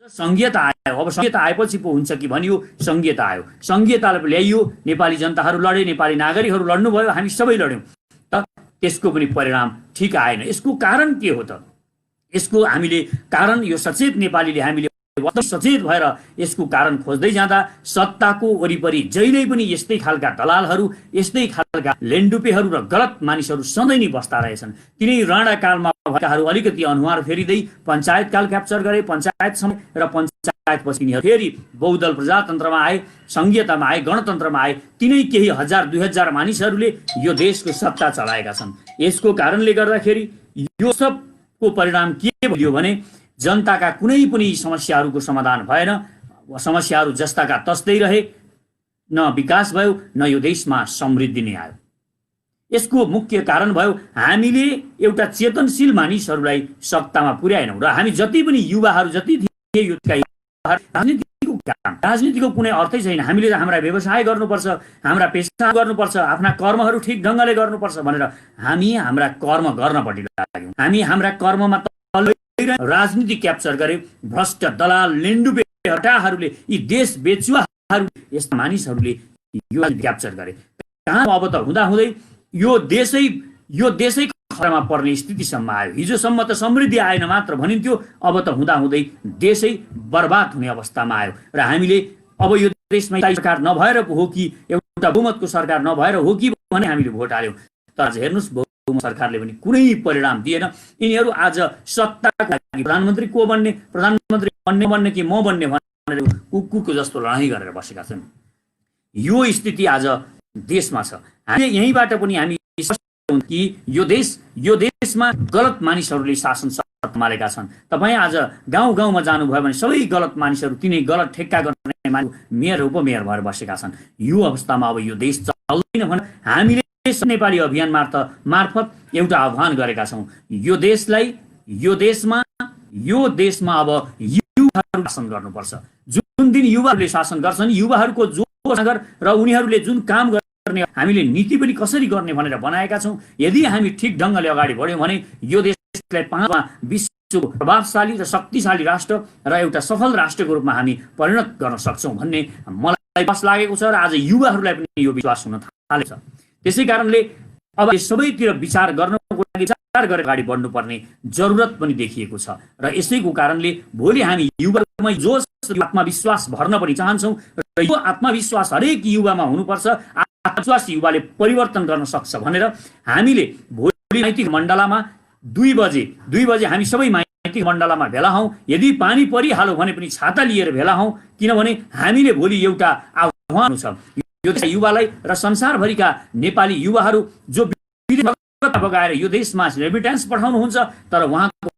संघीयता आयो। अब संघीयता आएपछि पो हुन्छ कि भनियो संघीयता आयो, संघीयतालाई ल्याइयो, नेपाली जनताहरू लडे, नेपाली नागरिकहरू लड्नुभयो, हामी सबै लड्यौँ, तर त्यसको पनि परिणाम ठिक आएन। यसको कारण के हो त? यसको हामीले कारण यो सचेत नेपालीले हामीले सचेत भएर यसको कारण खोज्दै जाँदा सत्ताको वरिपरि जहिल्यै पनि यस्तै खालका दलालहरू, यस्तै खालका लेन्डुपेहरू र गलत मानिसहरू सधैँ नै बस्दा रहेछन्। तिनै राणाकालमा भएकाहरू अलिकति अनुहार फेरिँदै पञ्चायतकाल क्याप्चर गरे, पञ्चायत समय र पञ्चायतपछि तिनीहरू फेरि बहुदल प्रजातन्त्रमा आए, संघीयतामा आए, गणतन्त्रमा आए। तिनै केही 1000-2000 मानिसहरूले यो देशको सत्ता चलाएका छन्। यसको कारणले गर्दाखेरि यो सबको परिणाम के भयो भने जनताका कुनै पनि समस्याहरूको समाधान भएन, समस्याहरू जस्ताका तस्तै रहे, न विकास भयो, न यो देशमा समृद्धि नै आयो। यसको मुख्य कारण भयो हामीले एउटा चेतनशील मानिसहरूलाई सत्तामा पुर्याएनौँ। र हामी जति पनि युवाहरू जति थिए युथका राजनीतिको कुनै अर्थै छैन। हामीले हाम्रा व्यवसाय गर्नुपर्छ, हाम्रा पेसा गर्नुपर्छ, आफ्ना कर्महरू ठिक ढङ्गले गर्नुपर्छ भनेर हामी हाम्रा कर्म गर्नपट्टि लाग्यौँ। हामी हाम्रा कर्ममा राजनीति क्याप्चर गरे, भ्रष्ट दलाल लेन्डुपे हटाहरूले, यी देश बेचुवाहरू, यस्ता मानिसहरूले यो क्याप्चर गरे। कहाँ अब त हुँदाहुँदै यो देशै खतरामा पर्ने स्थितिसम्म आयो। हिजोसम्म त समृद्धि आएन मात्र भनिन्थ्यो, अब त हुँदाहुँदै देशै बर्बाद हुने अवस्थामा आयो। र हामीले अब यो देशमा सरकार नभएर हो कि एउटा बहुमतको सरकार नभएर हो कि भने हामीले भोट हाल्यौँ, तर हेर्नुहोस् सरकारले पनि कुनै परिणाम दिएन। यिनीहरू आज सत्ताको लागि प्रधानमन्त्री को बन्ने, प्रधानमन्त्री बन्ने कि म बन्ने भनेर कुकुरको जस्तो लडाइँ गरेर बसेका छन्। यो स्थिति आज देशमा छ। हामी यहीँबाट पनि हामी कि यो देशमा गलत मानिसहरूले शासन सम्हालेका छन्। तपाईँ आज गाउँ गाउँमा जानुभयो भने सबै गलत मानिसहरू, तिनै गलत ठेक्का गर्ने मेयर उपमेयर भएर बसेका छन्। यो अवस्थामा अब यो देश चल्दैन भने हामीले नेपाली अभियान मार्फत एउटा आह्वान गरेका छौँ। यो देशमा अब युवाहरू शासन गर्नुपर्छ। जुन दिन युवाहरूले शासन गर्छन्, युवाहरूको जोस र उनीहरूले जुन काम गर्ने हामीले नीति पनि कसरी गर्ने भनेर बनाएका छौँ। यदि हामी ठिक ढङ्गले अगाडि बढ्यौँ भने यो देशलाई 5मा विश्वको प्रभावशाली र शक्तिशाली राष्ट्र र एउटा सफल राष्ट्रको रूपमा हामी परिणत गर्न सक्छौँ भन्ने मलाई विश्वास लागेको छ र आज युवाहरूलाई पनि यो विश्वास हुन थालेको छ। त्यसै कारणले अब सबैतिर विचार गर्नको लागि विचार गरेर अगाडि बढ्नुपर्ने जरुरत पनि देखिएको छ। र यसैको कारणले भोलि हामी युवामा जोस आत्मविश्वास भर्न पनि चाहन्छौँ र यो आत्मविश्वास हरेक युवामा हुनुपर्छ। आत्मविश्वास युवाले परिवर्तन गर्न सक्छ भनेर हामीले भोलि नैतिक मण्डलामा 2 बजे हामी सबै नैतिक मण्डलामा भेला हौँ। यदि पानी परिहाल्यो भने पनि छाता लिएर भेला हौँ, किनभने हामीले भोलि एउटा आह्वान छ यो युवालाई र संसारभरिका नेपाली युवाहरू जो बगाएर यो देशमा रेमिटेन्स पठाउनुहुन्छ, तर उहाँको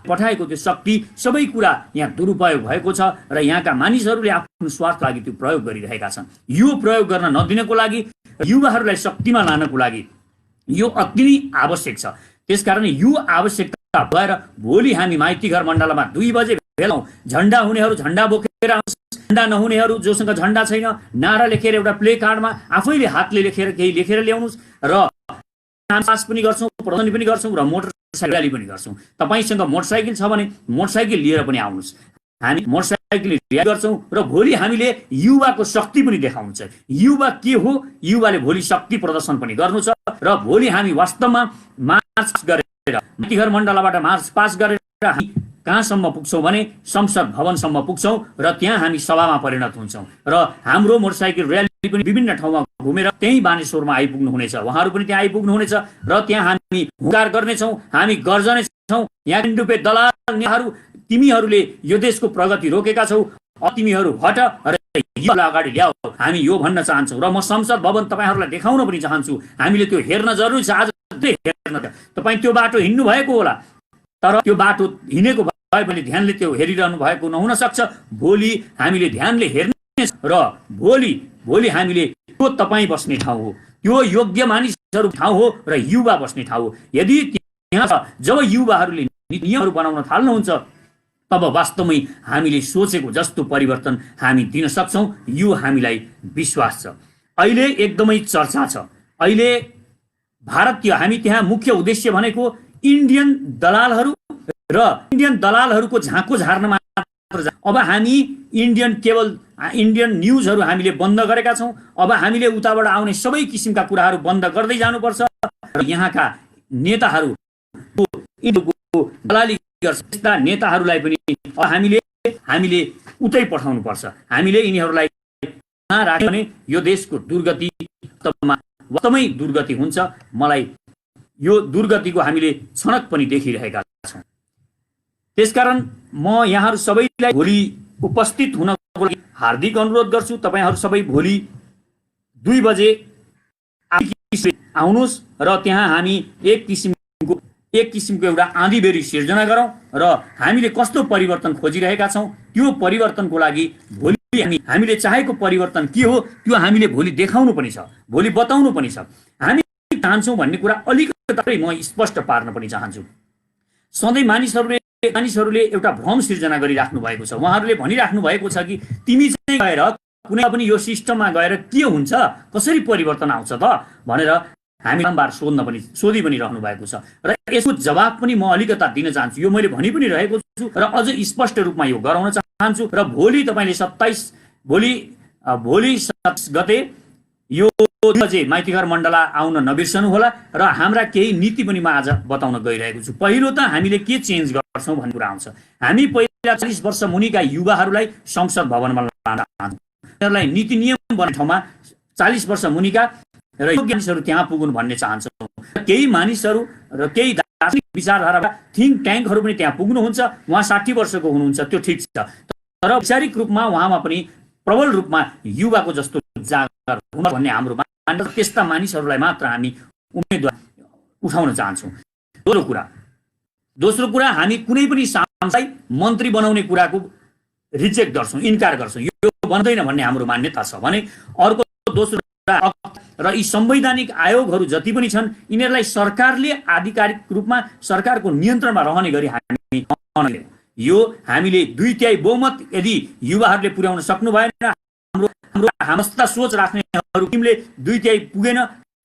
पठाएको त्यो शक्ति सबै कुरा यहाँ दुरुपयोग भएको छ र यहाँका मानिसहरूले आफ्नो स्वार्थ लागि त्यो प्रयोग गरिरहेका छन्। यो प्रयोग गर्न नदिनको लागि, युवाहरूलाई शक्तिमा लानको लागि यो अति नै आवश्यक छ। त्यसकारण यो आवश्यकता भएर भोलि हामी माइतीघर मण्डलमा 2 बजे भेला हौँ। झण्डा हुनेहरू झण्डा बोकेर आउनुहोस्, झण्डा नहुनेहरू जोसँग झण्डा छैन नारा लेखेर एउटा प्ले कार्डमा आफैले हातले लेखेर केही लेखेर ल्याउनुहोस् र पास पनि गर्छौँ, प्रदर्शनी पनि गर्छौँ र मोटरसाइकल र्याली पनि गर्छौँ। तपाईँसँग मोटरसाइकल छ भने मोटरसाइकल लिएर पनि आउनुहोस्। हामी मोटरसाइकल र्याली गर्छौँ र भोलि हामीले युवाको शक्ति पनि देखाउनु छ। युवा के हो, युवाले भोलि शक्ति प्रदर्शन पनि गर्नु छ र भोलि हामी वास्तवमा मार्च गरेर माइतीघर मण्डलबाट मार्च पास गरेर हामी कहाँसम्म पुग्छौँ भने संसद भवनसम्म पुग्छौँ र त्यहाँ हामी सभामा परिणत हुन्छौँ र हाम्रो मोटरसाइकल र्याली पनि विभिन्न ठाउँमा घुमेर त्यही बानेश्वरमा आइपुग्नु हुनेछ। उहाँहरू पनि त्यहाँ आइपुग्नु हुनेछ र त्यहाँ हामी हुकार गर्नेछौँ, हामी गर्जनेछौँ। यहाँ डुबे दलाल नेताहरू, तिमीहरूले यो देशको प्रगति रोकेका छौ, तिमीहरू हट र अगाडि ल्याऊ, हामी यो भन्न चाहन्छौँ। र म संसद भवन तपाईँहरूलाई देखाउन पनि चाहन्छु। हामीले त्यो हेर्न जरुरी छ। आज हेर्न तपाईँ त्यो बाटो हिँड्नु भएको होला, तर त्यो बाटो हिँडेको भए पनि ध्यानले त्यो हेरिरहनु भएको नहुन सक्छ। भोलि हामीले ध्यानले हेर्ने र भोलि हामीले त्यो तपाईँ बस्ने ठाउँ हो, त्यो योग्य मानिसहरू ठाउँ हो र युवा बस्ने ठाउँ हो। यदि त्यहाँ जब युवाहरूले नियमहरू बनाउन थाल्नुहुन्छ तब वास्तवमै हामीले सोचेको जस्तो परिवर्तन हामी दिन सक्छौँ। यो हामीलाई विश्वास छ। अहिले एकदमै चर्चा छ। अहिले भारतीय हामी त्यहाँ मुख्य उद्देश्य भनेको इन्डियन दलालहरू र इन्डियन दलालहरूको झाँको झार्न अब हामी इन्डियन केबल इन्डियन न्युजहरू हामीले बन्द गरेका छौँ। अब हामीले उताबाट आउने सबै किसिमका कुराहरू बन्द गर्दै जानुपर्छ र यहाँका नेताहरू दलाली गर्छ त्यस्ता नेताहरूलाई पनि हामीले उतै पठाउनु पर्छ। हामीले यिनीहरूलाई राख्यो भने यो देशको दुर्गति वास्तवमै दुर्गति हुन्छ। मलाई यो दुर्गतिको हामीले क्षणक पनि देखिरहेका छौँ। त्यसकारण म यहाँहरू सबैलाई भोलि उपस्थित हुनको लागि हार्दिक अनुरोध गर्छु। तपाईहरू सबै भोलि 2 बजे आउनुहोस् र त्यहाँ हामी एक किसिमको एउटा आँधीबेरी सिर्जना गरौँ र हामीले कस्तो परिवर्तन खोजिरहेका छौँ त्यो परिवर्तनको लागि भोलि हामीले चाहेको परिवर्तन के हो त्यो हामीले भोलि देखाउनु पनि छ, भोलि बताउनु पनि छ। हामी चाहन्छौँ भन्ने कुरा अलिकति म स्पष्ट पार्न पनि चाहन्छु। सधैँ मानिसहरूले एउटा भ्रम सिर्जना गरिराख्नु भएको छ। उहाँहरूले भनिराख्नु भएको छ कि तिमी चाहिँ गएर कुनै पनि यो सिस्टममा गएर के हुन्छ, कसरी परिवर्तन आउँछ त भनेर हामी बारम्बार सोधि पनि रहनु भएको छ र यसको जवाब पनि म अलिकता दिन चाहन्छु। यो मैले भनि पनि रहेको छु र अझ स्पष्ट रूपमा यो गराउन चाहन्छु र भोलि तपाईँले 27 गते यो 2 बजे माइतीघर मण्डला आउन नबिर्सनु होला र हाम्रा केही नीति पनि म आज बताउन गइरहेको छु। पहिलो त हामीले के चेन्ज गर्छौँ भन्ने कुरा आउँछ। हामी पहिला 40 वर्ष मुनिका युवाहरूलाई संसद भवनमा लान चाहन्छौँ। उनीहरूलाई नीति नियम बन्ने ठाउँमा 40 वर्ष मुनिका र योग्य मानिसहरू त्यहाँ पुगुन् भन्ने चाहन्छौँ। केही मानिसहरू र केही दार्शनिक विचारधाराका थिङ्क ट्याङ्कहरू पनि त्यहाँ पुग्नुहुन्छ। उहाँ 60 वर्षको हुनुहुन्छ, त्यो ठिक छ, तर वैचारिक रूपमा उहाँमा पनि प्रबल रूपमा युवाको जस्तो जागर हुन भन्ने हाम्रो मान्यता। त्यस्ता मानिसहरूलाई मात्र हामी उम्मेदवार उठाउन चाहन्छौँ। दोस्रो कुरा हामी कुनै पनि सांसदलाई मन्त्री बनाउने कुराको रिजेक्ट गर्छौँ, इन्कार गर्छौँ। यो बन्दैन भन्ने हाम्रो मान्यता छ भने अर्को दोस्रो र यी संवैधानिक आयोगहरू जति पनि छन् यिनीहरूलाई सरकारले आधिकारिक रूपमा सरकारको नियन्त्रणमा रहने गरी हामी यो हामीले 2/3 बहुमत यदि युवाहरूले पुर्याउन सक्नु भएन, हाम्रो सोच राख्नेहरू टिमले 2/3 पुगेन,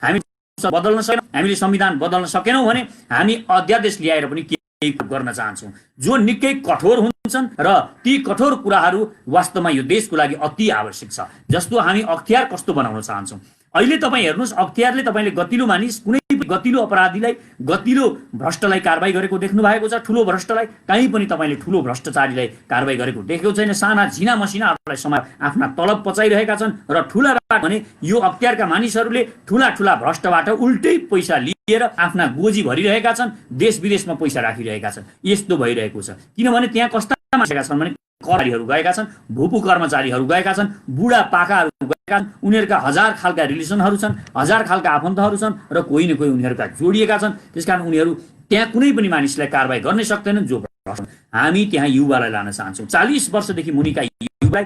हामी बदल्न सकेनौँ, हामीले संविधान बदल्न सकेनौँ भने हामी अध्यादेश ल्याएर पनि केही गर्न चाहन्छौँ जो निकै कठोर हुन्छन् र ती कठोर कुराहरू वास्तवमा यो देशको लागि अति आवश्यक छ। जस्तो हामी अख्तियार कस्तो बनाउन चाहन्छौँ। अहिले तपाईँ हेर्नुहोस्, अख्तियारले तपाईँले गतिलो मानिस कुनै गतिलो अपराधीलाई गतिलो भ्रष्टलाई कारबाही गरेको देख्नु भएको छ। ठुलो भ्रष्टलाई कहीँ पनि तपाईँले ठुलो भ्रष्टाचारीलाई कारबाही गरेको देखेको छैन। साना झिना मसिनाहरूलाई समाज आफ्ना तलब पचाइरहेका छन् र ठुला भने यो अख्तियारका मानिसहरूले ठुला भ्रष्टबाट उल्टै पैसा लिएर आफ्ना गोजी भरिरहेका छन्, देश विदेशमा पैसा राखिरहेका छन्। यस्तो भइरहेको छ किनभने त्यहाँ कस्ता मान्छेका छन् भने कर्मचारीहरू गएका छन्, भूपू कर्मचारीहरू गएका छन्, बुढा पाकाहरू गएका छन्, उनीहरूका 1000 खालका रिलेसनहरू छन्, 1000 खालका आफन्तहरू छन् र कोही न कोही उनीहरूका जोडिएका छन्। त्यसकारण उनीहरू त्यहाँ कुनै पनि मानिसलाई कारबाही गर्न सक्दैनन् जो भ्रष्ट। हामी त्यहाँ युवालाई लान चाहन्छौँ। 40 वर्षदेखि मुनिका युवालाई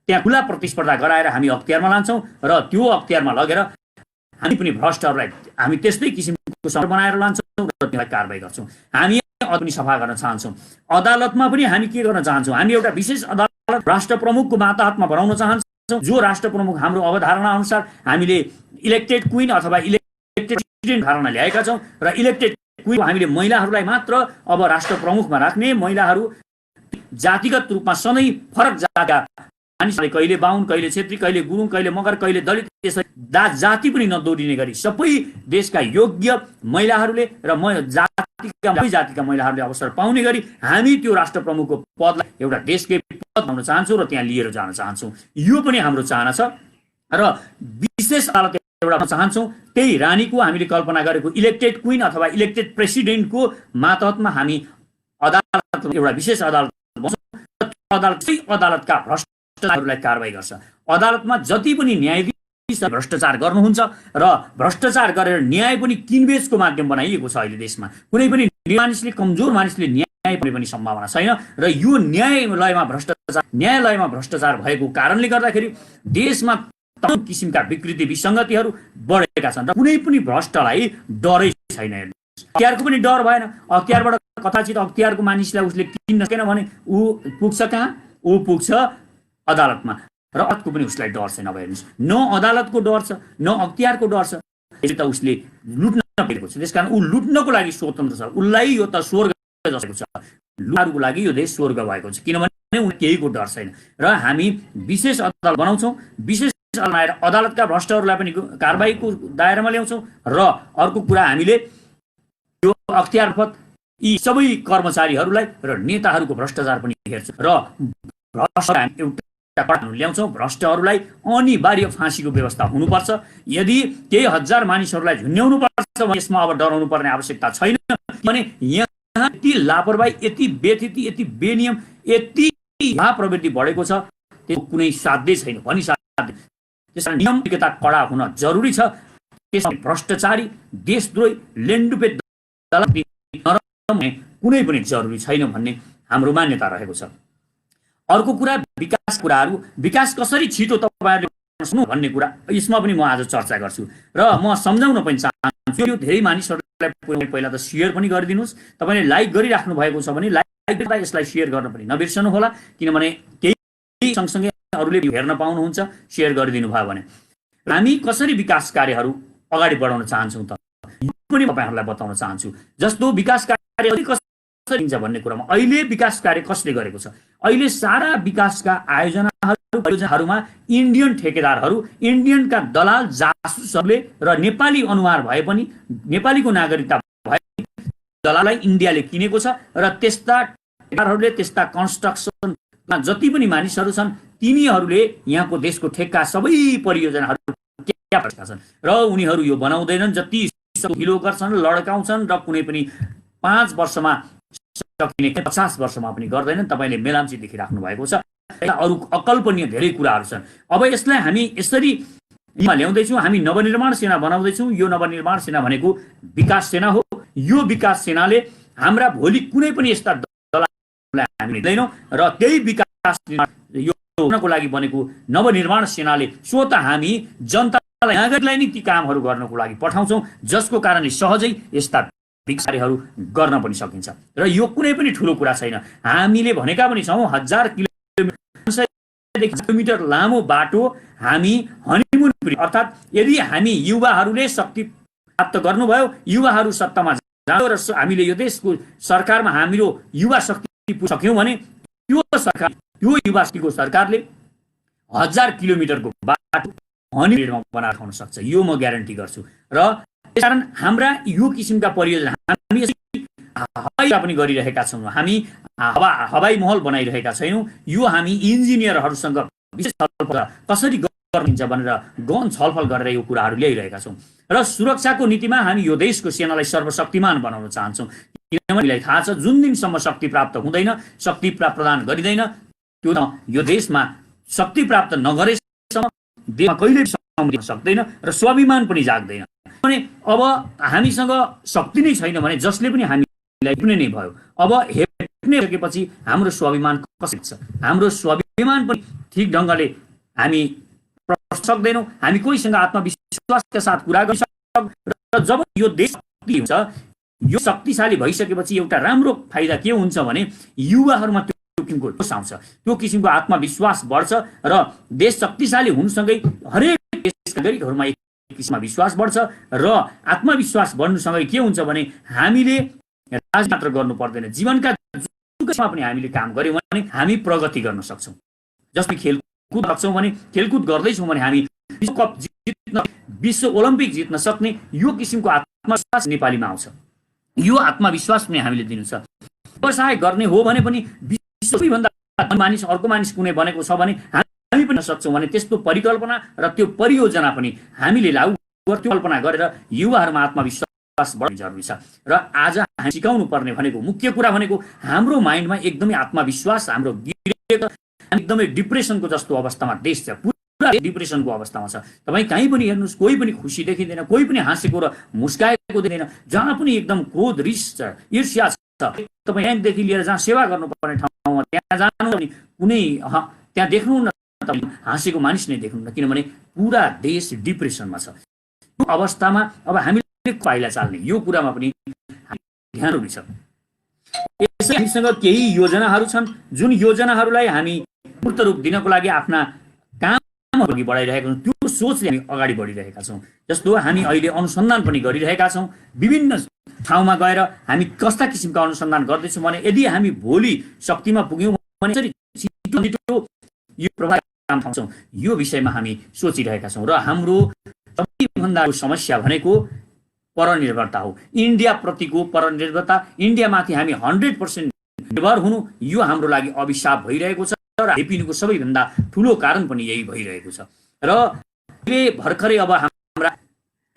त्यहाँ खुला प्रतिस्पर्धा गराएर हामी अख्तियारमा लान्छौँ र त्यो अख्तियारमा लगेर हामी पनि भ्रष्टहरूलाई हामी त्यस्तै किसिमको सरकार बनाएर लान्छौँ र त्यसलाई कारबाही गर्छौँ। हामी पनि सफा गर्न चाहन्छौँ। अदालतमा पनि हामी के गर्न चाहन्छौँ, हामी एउटा विशेष अदालत राष्ट्र प्रमुखको मातहतमा बनाउन चाहन्छौँ जो राष्ट्र प्रमुख हाम्रो अवधारणा अनुसार हामीले इलेक्टेड क्वीन अथवा इलेक्टेड प्रेसिडेन्ट धारणा ल्याएका छौँ र इलेक्टेड क्वीन हामीले महिलाहरूलाई मात्र अब राष्ट्र प्रमुखमा राख्ने, महिलाहरू जातिगत रूपमा सधैँ फरक जातका मानिसहरूले कहिले बाहुन, कहिले छेत्री, कहिले गुरुङ, कहिले मगर, कहिले दलित, त्यसरी जाति पनि नदोडिने गरी सबै देशका योग्य महिलाहरूले र जातिका महिलाहरूले अवसर पाउने गरी हामी त्यो राष्ट्र प्रमुखको पदलाई एउटा देशकै पद बनाउन चाहन्छौँ र त्यहाँ लिएर जान चाहन्छौँ। यो पनि हाम्रो चाहना छ र विशेष अदालत एउटा चाहन्छौँ। त्यही रानीको हामीले कल्पना गरेको इलेक्टेड क्वीन अथवा इलेक्टेड प्रेसिडेन्टको मातहतमा हामी अदालत एउटा विशेष अदालत बन्छौँ। अदालतका भ्रष्टाचारहरूलाई कारबाही गर्छ। अदालतमा जति पनि न्यायाधीश भ्रष्टाचार गर्नुहुन्छ र भ्रष्टाचार गरेर न्याय पनि किनबेचको माध्यम बनाइएको छ। अहिले देशमा कुनै पनि मानिसले, कमजोर मानिसले न्याय पाउने पनि सम्भावना छैन र यो न्यायालयमा भ्रष्टाचार भएको कारणले गर्दाखेरि देशमा तमाम किसिमका विकृति विसङ्गतिहरू बढेका छन् र कुनै पनि भ्रष्टलाई डरै छैन। अख्तियारको पनि डर भएन। अख्तियारबाट कथाचित अख्तियारको मानिसलाई उसले किन्न सकेन भने ऊ पुग्छ कहाँ? ऊ पुग्छ अदालतमा र अदालतको पनि उसलाई डर छैन। हेर्नुहोस्, न अदालतको डर छ न अख्तियारको डर छ। यसले त उसले लुट्न पेरेको छ। त्यसकारण ऊ लुट्नको लागि स्वतन्त्र छ। उसलाई यो त स्वर्ग जस्तो छ। लुटारुको लागि यो देश स्वर्ग भएको छ किनभने केहीको डर छैन र हामी विशेष अदालत बनाउँछौँ, विशेष बनाएर अदालतका भ्रष्टहरूलाई पनि कारबाहीको दायरामा ल्याउँछौँ र अर्को कुरा हामीले यो अख्तियारफत यी सबै कर्मचारीहरूलाई र नेताहरूको भ्रष्टाचार पनि हेर्छौँ र भ्रष्ट एउटा कानुन ल्याउँछौँ। भ्रष्टहरूलाई अनिवार्य फाँसीको व्यवस्था हुनुपर्छ। यदि केही हजार मानिसहरूलाई झुन्ड्याउनु पर्छ भने यसमा अब डराउनु पर्ने आवश्यकता छैन। भने यहाँ यति लापरवाही, यति व्यथिति, यति बेनियम, यति प्रवृत्ति बढेको छ, त्यो कुनै साध्य छैन भनी साध्य। त्यसकारण नियमितता कडा हुन जरुरी छ। त्यसमा भ्रष्टाचारी, देशद्रोही, लेन्डुपे कुनै पनि जरुरी छैन भन्ने हाम्रो मान्यता रहेको छ। अर्को कुरा विकास कुराहरू, विकास कसरी छिटो तपाईहरुले सुन्नु भन्ने कुरा, यसमा पनि म आज चर्चा गर्छु र म सम्झाउन पनि चाहन्छु। यो धेरै मानिसहरूलाई पहिला त शेयर पनि गरिदिनुस्। तपाईले लाइक गरिराख्नु भएको छ भने लाइक गर्दा यसलाई शेयर गर्न पनि नबिर्सनु होला, किनभने केही सँगसँगै अरूले हेर्न पाउनुहुन्छ शेयर गरिदिनु भयो भने। हामी कसरी विकास कार्यहरू अगाडि बढाउन चाहन्छौँ त यो पनि तपाईहरुलाई बताउन चाहन्छु। जस्तो विकास कार्य कसरी हुन्छ भन्ने कुरामा अहिले विकास कार्य कसले गरेको छ? अहिले सारा विकासका आयोजनाहरूमा इन्डियन ठेकेदारहरू, इन्डियनका दलाल जासुसहरूले र नेपाली अनुहार भए पनि, नेपालीको नागरिकता भए दलाललाई इन्डियाले किनेको छ र त्यस्ता ठेकेदारहरूले, त्यस्ता कन्स्ट्रक्सनमा जति पनि मानिसहरू छन् तिनीहरूले यहाँको देशको ठेक्का सबै परियोजनाहरू क्याप्चर छन् र उनीहरू यो बनाउँदैनन्। जति हिलो गर्छन्, लड्काउँछन् र कुनै पनि 5 वर्षमा सकिने 50 वर्षमा पनि गर्दैनन्। तपाईले मेलाम्ची देखिराख्नु भएको छ। अरू अकल्पनीय धेरै कुराहरू छन्। अब यसलाई हामी यसरी ल्याउँदैछौँ। हामी नवनिर्माण सेना बनाउँदैछौँ। यो नवनिर्माण सेना भनेको विकास सेना हो। यो विकास सेनाले हाम्रा भोलि कुनै पनि यस्ता दललाई हामी लिँदैनौँ र त्यही विकास यो हुनको लागि बनेको नवनिर्माण सेनाले स्वत हामी जनतालाई, नागरिकलाई नै ती कामहरू गर्नको लागि पठाउँछौँ, जसको कारणले सहजै यस्ता विकासहरू गर्न पनि सकिन्छ र यो कुनै पनि ठुलो कुरा छैन। हामीले भनेका पनि छौँ 1000 किलोमिटर लामो बाटो हामी हनीमुन, अर्थात् यदि हामी युवाहरूले शक्ति प्राप्त गर्नुभयो, युवाहरू सत्तामा जानु र हामीले यो देशको सरकारमा हाम्रो युवा शक्ति पुर्यायौँ भने त्यो सरकार, यो युवा शक्तिको सरकारले 1000 किलोमिटरको बाटो हनीमुनमा बनाएर खाउन सक्छ। यो म ग्यारेन्टी गर्छु र त्यसकारण हाम्रा यो किसिमका परियोजना हामी हवाई पनि गरिरहेका छौँ। हामी हवाई महल बनाइरहेका छैनौँ। यो हामी इन्जिनियरहरूसँग विशेष छलफल कसरी गरिन्छ भनेर गहन छलफल गरेर यो कुराहरू ल्याइरहेका छौँ र सुरक्षाको नीतिमा हामी यो देशको सेनालाई सर्वशक्तिमान बनाउन चाहन्छौँ। किनभने हामीलाई थाहा छ जुन दिनसम्म शक्ति प्राप्त हुँदैन, शक्ति प्रदान गरिँदैन, त्यो यो देशमा शक्ति प्राप्त नगरेसम्म देशमा कहिल्यै समृद्धि सक्दैन र स्वाभिमान पनि जाग्दैन। भने अब हामीसँग शक्ति नै छैन भने जसले पनि हामीलाई हेप्ने नै भयो। अब हेप्ने सकेपछि हाम्रो स्वाभिमान कसरी छ? हाम्रो स्वाभिमान पनि ठिक ढङ्गले हामी सक्दैनौँ। हामी कोहीसँग आत्मविश्वासका साथ कुरा गर्न सक्दैनौँ र जब यो देश शक्ति हुन्छ, यो शक्तिशाली भइसकेपछि एउटा राम्रो फाइदा के हुन्छ भने युवाहरूमा त्यो किसिमको जोस आउँछ, त्यो किसिमको आत्मविश्वास बढ्छ र देश शक्तिशाली हुनुसँगै हरेक देशका नागरिकहरूमा किसिममा विश्वास बढ्छ र आत्मविश्वास बढ्नुसँगै के हुन्छ भने हामीले राजनीति मात्र गर्नु पर्दैन, जीवनका जुगमा पनि हामीले काम गर्यौँ भने हामी प्रगति गर्न सक्छौँ। जस्तै खेलकुद सक्छौँ भने, खेलकुद गर्दैछौँ भने हामी विश्वकप जित्न, विश्व ओलम्पिक जित्न सक्ने यो किसिमको आत्मविश्वास नेपालीमा आउँछ। यो आत्मविश्वास पनि हामीले दिनु छ। व्यवसाय गर्ने हो भने पनि सबैभन्दा मानिस अर्को मानिस कुनै बनेको छ भने हामी पनि सक्छौँ भने त्यस्तो परिकल्पना र त्यो परियोजना पनि हामीले लागू त्यो कल्पना गरेर युवाहरूमा आत्मविश्वास बढाउनु जरुरी छ। र आज हामी सिकाउनु पर्ने भनेको मुख्य कुरा भनेको हाम्रो माइन्डमा एकदमै आत्मविश्वास हाम्रो गिरेको, एकदमै डिप्रेसनको जस्तो अवस्थामा देश छ, पुरा डिप्रेसनको अवस्थामा छ। तपाईँ कहीँ पनि हेर्नुहोस्, कोही पनि खुसी देखिँदैन, कोही पनि हाँसेको र मुस्काएको देखिँदैन। जहाँ पनि एकदम क्रोध, रिस छ, ईर्ष्या छ। तपाईँ ब्याङ्कदेखि लिएर जहाँ सेवा गर्नुपर्ने ठाउँमा त्यहाँ जानु भने कुनै त्यहाँ देख्नुहुन्न, हाँसेको मानिस नै देख्नुहुन्न, किनभने पुरा देश डिप्रेसनमा छ। यो अवस्थामा अब हामीले पाइला चाल्ने यो कुरामा पनि ध्यान दिनु छ। यसै हामीसँग केही योजनाहरू छन् जुन योजनाहरूलाई हामी मूर्त रूप दिनको लागि आफ्ना काम अघि बढाइरहेका छौँ। त्यो सोचले हामी अगाडि बढिरहेका छौँ। जस्तो हामी अहिले अनुसन्धान पनि गरिरहेका छौँ। विभिन्न ठाउँमा गएर हामी कस्ता किसिमका अनुसन्धान गर्दैछौँ भने यदि हामी भोलि शक्तिमा पुग्यौँ भने छिटो यो प्रभाव काम पाउँछौँ, यो विषयमा हामी सोचिरहेका छौँ। र हाम्रो सबैभन्दा समस्या भनेको परनिर्भरता हो। इन्डियाप्रतिको परनिर्भरता, इन्डियामाथि हामी 100% निर्भर हुनु, यो हाम्रो लागि अभिशाप भइरहेको छ र हेपिनुको सबैभन्दा ठुलो कारण पनि यही भइरहेको छ। र भर्खरै अब हाम्रा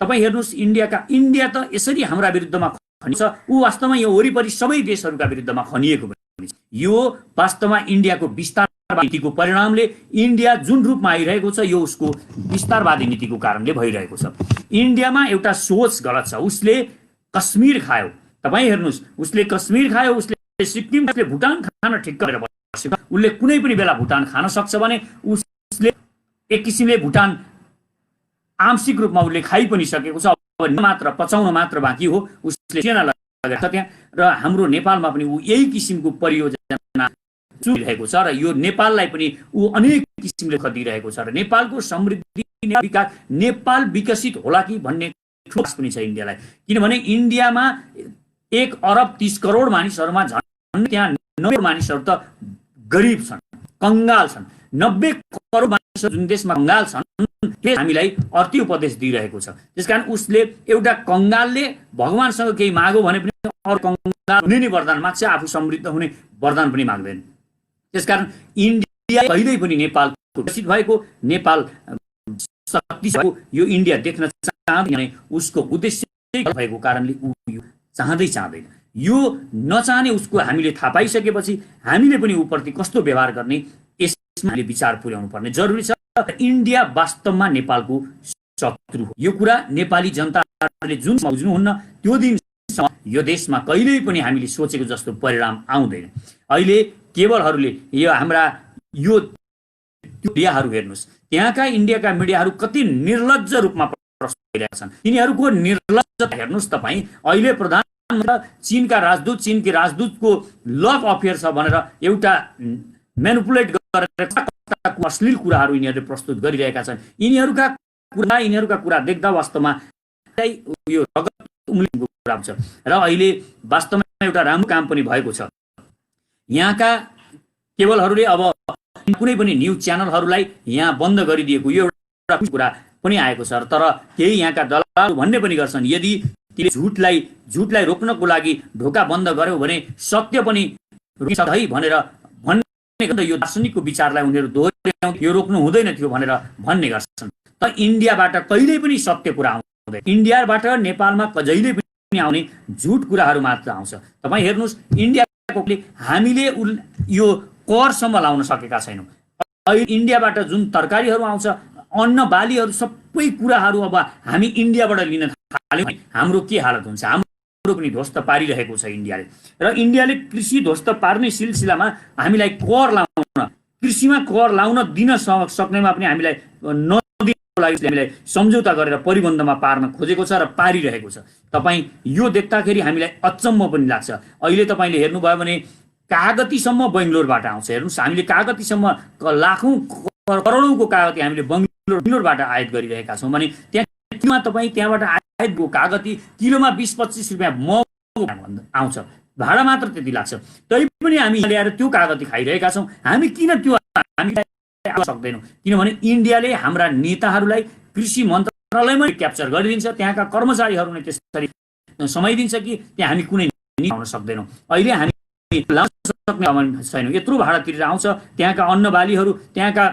तपाईँ हेर्नुहोस्, इन्डिया त यसरी हाम्रा विरुद्धमा खनिन्छ, ऊ वास्तवमा यो वरिपरि सबै देशहरूका विरुद्धमा खनिएको पनि छ। यो वास्तवमा इन्डियाको विस्तारवादी नीतिको परिणामले इन्डिया जुन रूपमा आइरहेको छ, यो उसको विस्तारवादी नीतिको कारणले भइरहेको छ। इन्डियामा एउटा सोच गलत छ। उसले कश्मीर खायो, तपाईँ हेर्नुहोस्, उसले कश्मीर खायो, उसले सिक्किम, उसले भुटान खान ठिक्क गरेर बस्यो। उसले कुनै पनि बेला भुटान खान सक्छ भने उसले एक किसिमले भुटान आंशिक रूपमा उसले खाइ पनि सकेको छ। अब मात्र पचाउन मात्र बाँकी हो। उसले सेना लगाएर त्यहाँ, र हाम्रो नेपालमा पनि ऊ यही किसिमको परियोजना चलिरहेको छ र यो नेपाललाई पनि ऊ अनेक किसिमले खदिरहेको छ। र नेपालको समृद्धि, विकास, नेपाल विकसित होला कि भन्ने ठोस पनि छ इन्डियालाई। किनभने इन्डियामा 1 अरब 30 करोड मानिसहरूमा झन् त्यहाँ 90 मानिसहरू त गरिब छन्, कंगाल छन्। 90 करोड मानिसहरू जुन देशमा कंगाल छन्, हामीलाई अर्थी उपदेश दिइरहेको छ। त्यसकारण उसले एउटा कंगालले भगवानसँग केही मागो भने पनि अरू कंगाल हुने नै वरदान माग्छ, आफू समृद्ध हुने वरदान पनि माग्दैन। त्यसकारण इन्डिया कहिल्यै पनि नेपालको विकसित भएको, नेपाल शक्तिशाली यो इन्डिया देख्न चाहँदैन। उसको उद्देश्य भएको कारणले ऊ यो चाहँदैन। यो नचाहने उसको हामीले थाहा पाइसकेपछि हामीले पनि ऊप्रति कस्तो व्यवहार गर्ने, यसमा हामीले विचार पुर्याउनु पर्ने जरुरी छ। इन्डिया वास्तवमा नेपालको शत्रु हो। यो कुरा नेपाली जनताले जुन बुझ्नुहुन्न, त्यो दिनसम्म यो देशमा कहिल्यै पनि हामीले सोचेको जस्तो परिणाम आउँदैन। अहिले केवलहरूले यो हाम्रा यो मिडियाहरू हेर्नुहोस्, त्यहाँका इन्डियाका मिडियाहरू कति निर्लज्ज रूपमा प्रस्तुत गरिरहेका छन्। तिनीहरूको निर्लज्जता हेर्नुहोस् तपाईँ। अहिले प्रधानमन्त्री चीनका राजदूतको लभ अफेयर छ भनेर एउटा म्यानिपुलेट गरेर अश्लील कुराहरू यिनीहरूले प्रस्तुत गरिरहेका छन्। यिनीहरूका कुरा देख्दा वास्तवमा यो रगत उम्लिएको कुरा हुन्छ। र अहिले वास्तवमा एउटा राम्रो काम पनि भएको छ। यहाँका केबलहरूले अब कुनै पनि न्युज च्यानलहरूलाई यहाँ बन्द गरिदिएको यो एउटा कुरा पनि आएको छ। तर केही यहाँका दलाल भन्ने पनि गर्छन्, यदि तिमीले झुटलाई रोक्नको लागि ढोका बन्द गर्यो भने सत्य पनि रोकिन्छ है भनेर यो दार्शनिकको विचारलाई उनीहरू दोहोर्याउँदै यो रोक्नु हुँदैन थियो भनेर भन्ने गर्छन्। तर इन्डियाबाट कहिल्यै पनि सत्य कुरा आउँदैन। इन्डियाबाट नेपालमा कहिल्यै पनि आउने झुट कुराहरू मात्र आउँछ। तपाईँ हेर्नुहोस्, इन्डियाको हामीले यो करसम्म लाउन सकेका छैनौँ। अहिले इन्डियाबाट जुन तरकारीहरू आउँछ, अन्न बालीहरू, सबै कुराहरू अब हामी इन्डियाबाट लिन थाल्यौँ, हाम्रो के हालत हुन्छ? हाम्रो पनि ध्वस्त पारिरहेको छ इन्डियाले। र इन्डियाले कृषि ध्वस्त पार्ने सिलसिलामा हामीलाई कर लाउन, कृषिमा कर लाउन दिन सक्नेमा पनि हामीलाई नदिनको लागि हामीलाई सम्झौता गरेर परिबन्धमा पार्न खोजेको छ र पारिरहेको छ। तपाईँ यो देख्दाखेरि हामीलाई अचम्म पनि लाग्छ। अहिले तपाईँले हेर्नुभयो भने कागतीसम्म बेङ्गलोरबाट आउँछ। हेर्नुहोस्, हामीले कागतीसम्म लाखौँ करोडौँको कागती हामीले बेङ्गलोरबाट आयात गरिरहेका छौँ भने तपाईँ त्यहाँबाट आयातको कागती किलोमा 20-25 रुपियाँ महँगो आउँछ। भाडा मात्र त्यति लाग्छ। तैपनि हामी ल्याएर त्यो कागती खाइरहेका छौँ। हामी किन त्यो हामी सक्दैनौँ? किनभने इन्डियाले हाम्रा नेताहरूलाई कृषि मन्त्रालयमै क्याप्चर गरिदिन्छ, त्यहाँका कर्मचारीहरू नै त्यसरी समय दिन्छ कि त्यहाँ हामी कुनै आउन सक्दैनौँ। अहिले हामी लाउन सक्ने छैनौँ। यत्रो भाडा तिरेर आउँछ। त्यहाँका अन्न बालीहरू, त्यहाँका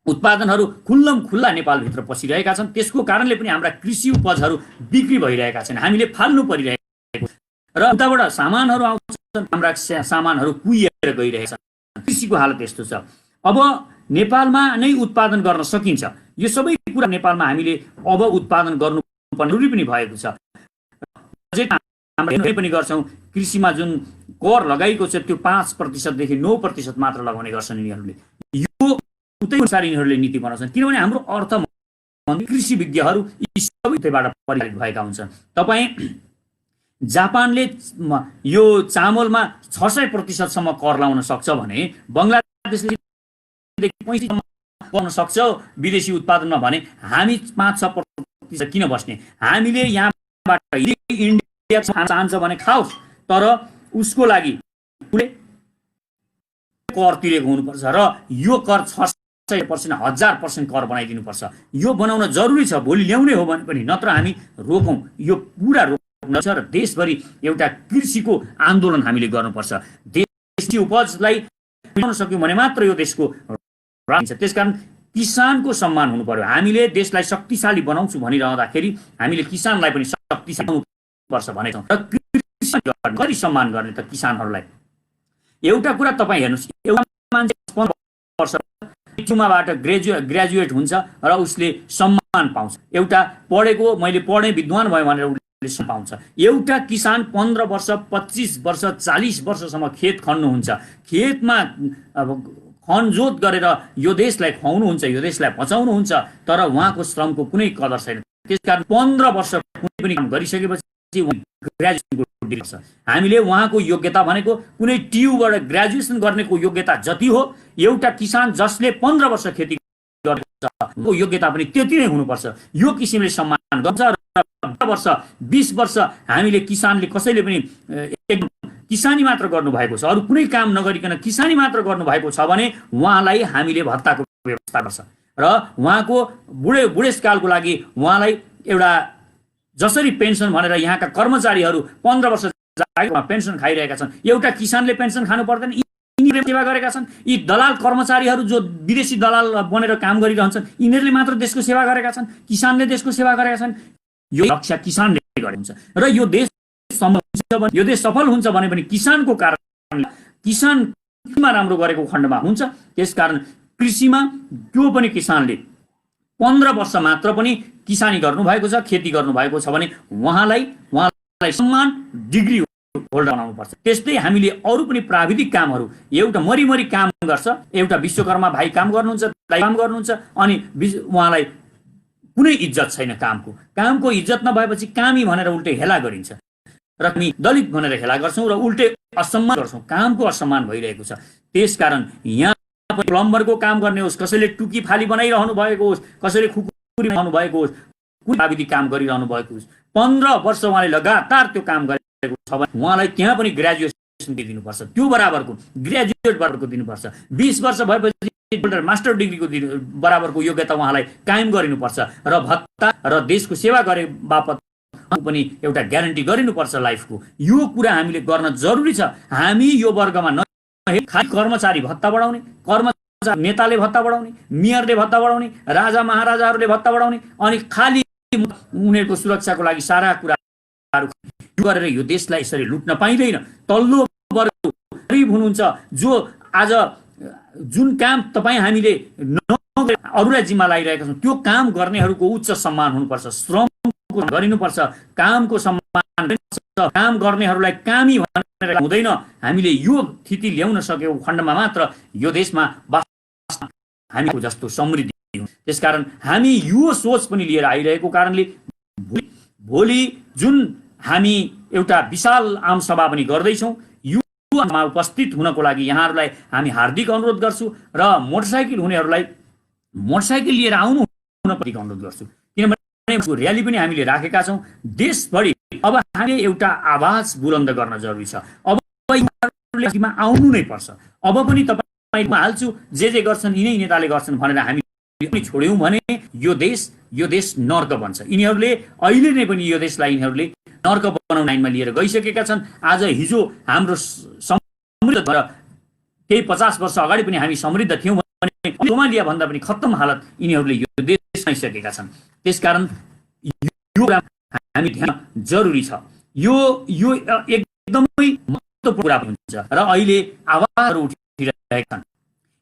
उत्पादनहरू खुल्ला नेपालभित्र पसिरहेका छन्। त्यसको कारणले पनि हाम्रा कृषि उपजहरू बिक्री भइरहेका छन्, हामीले फाल्नु परिरहेको र उताबाट सामानहरू आउँछन्, हाम्रा सामानहरू कुहिएर गइरहेका छन्। कृषिको हालत यस्तो छ। अब नेपालमा नै उत्पादन गर्न सकिन्छ। यो सबै कुरा नेपालमा हामीले अब उत्पादन गर्नुपर्ने जरुरी पनि भएको छ। हामीले पनि गर्छौँ। कृषिमा जुन कर लगाइएको छ त्यो 5% देखि 9% मात्र लगाउने गर्छन् यिनीहरूले। यो उतै अनुसार यिनीहरूले नीति बनाउँछन्। किनभने हाम्रो अर्थमन्त्री, कृषि विज्ञहरू यी सबैबाट परिचालित भएका हुन्छन्। तपाईँ जापानले यो चामलमा 600% कर लाउन सक्छ भने बङ्गलादेशले 35% गर्न सक्छ विदेशी उत्पादनमा भने हामी 5-6% किन बस्ने? हामीले यहाँबाट इन्डिया खान चाहन्छ भने खाओस्, तर उसको लागि कर तिरेको हुनुपर्छ र यो कर 600%, 1000% कर बनाइदिनुपर्छ। यो बनाउन जरुरी छ, भोलि ल्याउने हो भने पनि, नत्र हामी रोकौँ। यो पुरा रोक्न छ र देशभरि एउटा कृषिको आन्दोलन हामीले गर्नुपर्छ। देशकी उपजलाई बनाउन सक्यौँ भने मात्र यो देशको हुन्छ। त्यसकारण किसानको सम्मान हुनु पर्यो। हामीले देशलाई शक्तिशाली बनाउँछु भनिरहँदाखेरि हामीले किसानलाई पनि शक्तिशाली बनाउनुपर्छ भनेछौँ र कृषि सम्मान गर्ने त किसानहरूलाई। एउटा कुरा तपाईँ हेर्नुहोस्, एउटा मान्छे 15 वर्ष चुमाबाट ग्रेजुएट हुन्छ र उसले सम्मान पाउँछ। एउटा पढेको, मैले पढेँ विद्वान भयो भनेर उसले पाउँछ। एउटा किसान 15 वर्ष 25 वर्ष 40 वर्षसम्म खेत खन्नुहुन्छ, खेतमा अब खनजोत गरेर यो देशलाई खुवाउनुहुन्छ, यो देशलाई बचाउनुहुन्छ, तर उहाँको श्रमको कुनै कदर छैन। त्यसकारण 15 वर्ष कुनै पनि काम गरिसकेपछि ग्रेजुएसनको डिग्री छ। हामीले उहाँको योग्यता भनेको कुनै ट्युबाट ग्रेजुएसन गर्नेको योग्यता जति हो, एउटा किसान जसले 15 वर्ष खेती गरेको योग्यता पनि त्यति नै हुनुपर्छ। यो किसिमले सम्मान गर्छ र 15 वर्ष 20 वर्ष हामीले किसानले कसैले पनि एकदम किसानी मात्र गर्नुभएको छ, अरू कुनै काम नगरिकन किसानी मात्र गर्नुभएको छ भने उहाँलाई हामीले भत्ताको व्यवस्था गर्छ र उहाँको बुढेसकालको लागि उहाँलाई एउटा जसरी पेन्सन भनेर यहाँका कर्मचारीहरू 15 वर्ष पेन्सन खाइरहेका छन्, एउटा किसानले पेन्सन खानु पर्दैन। यिनीहरूले सेवा गरेका छन्। यी दलाल कर्मचारीहरू जो विदेशी दलाल बनेर काम गरिरहन्छन्, यिनीहरूले मात्र देशको सेवा गरेका छन्, किसानले देशको सेवा गरेका छन्। यो रक्षा किसानले गरेको हुन्छ र यो देश सफल हुन्छ भने पनि किसानको कारण, किसानमा राम्रो गरेको खण्डमा हुन्छ। त्यसकारण कृषिमा जो पनि किसानले 15 वर्ष मात्र पनि किसानी गर्नुभएको छ, खेती गर्नुभएको छ भने उहाँलाई सम्मान डिग्री होल्डर बनाउनुपर्छ। त्यस्तै हामीले अरू पनि प्राविधिक कामहरू, एउटा मरिमरि काम गर्छ, एउटा विश्वकर्मा भाइ काम गर्नुहुन्छ अनि उहाँलाई कुनै इज्जत छैन। कामको इज्जत नभएपछि कामी भनेर उल्टे हेला गरिन्छ र हामी दलित भनेर हेला गर्छौँ र उल्टे असम्मान गर्छौँ। कामको असम्मान भइरहेको छ। त्यसकारण यहाँ प्लम्बरको काम गर्ने होस्, कसैले टुकी फाली बनाइरहनु भएको होस्, कसैले खुकुरी बनाउनु भएको होस्, कुनै प्राविधिक काम गरिरहनु भएको होस्, 15 वर्ष उहाँले लगातार त्यो काम गरेको छ भने उहाँलाई त्यहाँ पनि ग्रेजुएसन दिनुपर्छ, त्यो बराबरको ग्रेजुएट बराबरको दिनुपर्छ। 20 वर्ष भएपछि मास्टर डिग्रीको बराबरको योग्यता उहाँलाई कायम गरिनुपर्छ र भत्ता र देशको सेवा गरे बापत पनि एउटा ग्यारेन्टी गरिनुपर्छ लाइफको। यो कुरा हामीले गर्न जरुरी छ। हामी यो वर्गमा खाली कर्मचारी भत्ता बढाउने, कर्मचारी नेताले भत्ता बढाउने, मेयरले भत्ता बढाउने, राजा महाराजाहरूले भत्ता बढाउने अनि खाली उनीहरूको सुरक्षाको लागि सारा कुराहरू गरेर यो देशलाई यसरी लुट्न पाइँदैन। तल्लो वर्ग गरिब हुनुहुन्छ, जो आज जुन काम तपाईँ हामीले अरूलाई जिम्मा लगाइरहेका छौँ, त्यो काम गर्नेहरूको उच्च सम्मान हुनुपर्छ, श्रम गरिनुपर्छ, कामको सम्मान, काम गर्नेहरूलाई कामी भनेर हुँदैन। हामीले यो स्थिति ल्याउन सकेको खण्डमा मात्र यो देशमा हामीको जस्तो समृद्धि हो। त्यसकारण हामी यो सोच पनि लिएर आइरहेको कारणले भोलि जुन हामी एउटा विशाल आम सभा पनि गर्दैछौँ, योमा उपस्थित हुनको लागि यहाँहरूलाई हामी हार्दिक अनुरोध गर्छु र मोटरसाइकल हुनेहरूलाई मोटरसाइकल लिएर आउनु हुन अनुरोध गर्छु। किनभने र्याली पनि हामीले राखेका छौँ देशभरि। अब हामीले एउटा आवाज बुलन्द गर्न जरुरी छ। अब आउनु नै पर्छ। अब पनि तपाईँमा हाल्छु, जे गर्छन् यिनै नेताले गर्छन् भनेर हामी छोड्यौँ भने यो देश नर्क बन्छ। यिनीहरूले अहिले नै पनि यो देशलाई यिनीहरूले नर्क बनाउने लाइनमा लिएर गइसकेका छन्। आज हिजो हाम्रो समृद्ध भएर केही 50 वर्ष अगाडि पनि हामी समृद्ध थियौँ भने सोमालिया भन्दा पनि खत्तम हालत यिनीहरूले यो देश आइसकेका छन्। त्यसकारण यो हामी ध्यान जरुरी छ। यो एकदमै महत्त्वपूर्ण कुरा हुन्छ र अहिले आवाजहरू उठिरहेका छन्।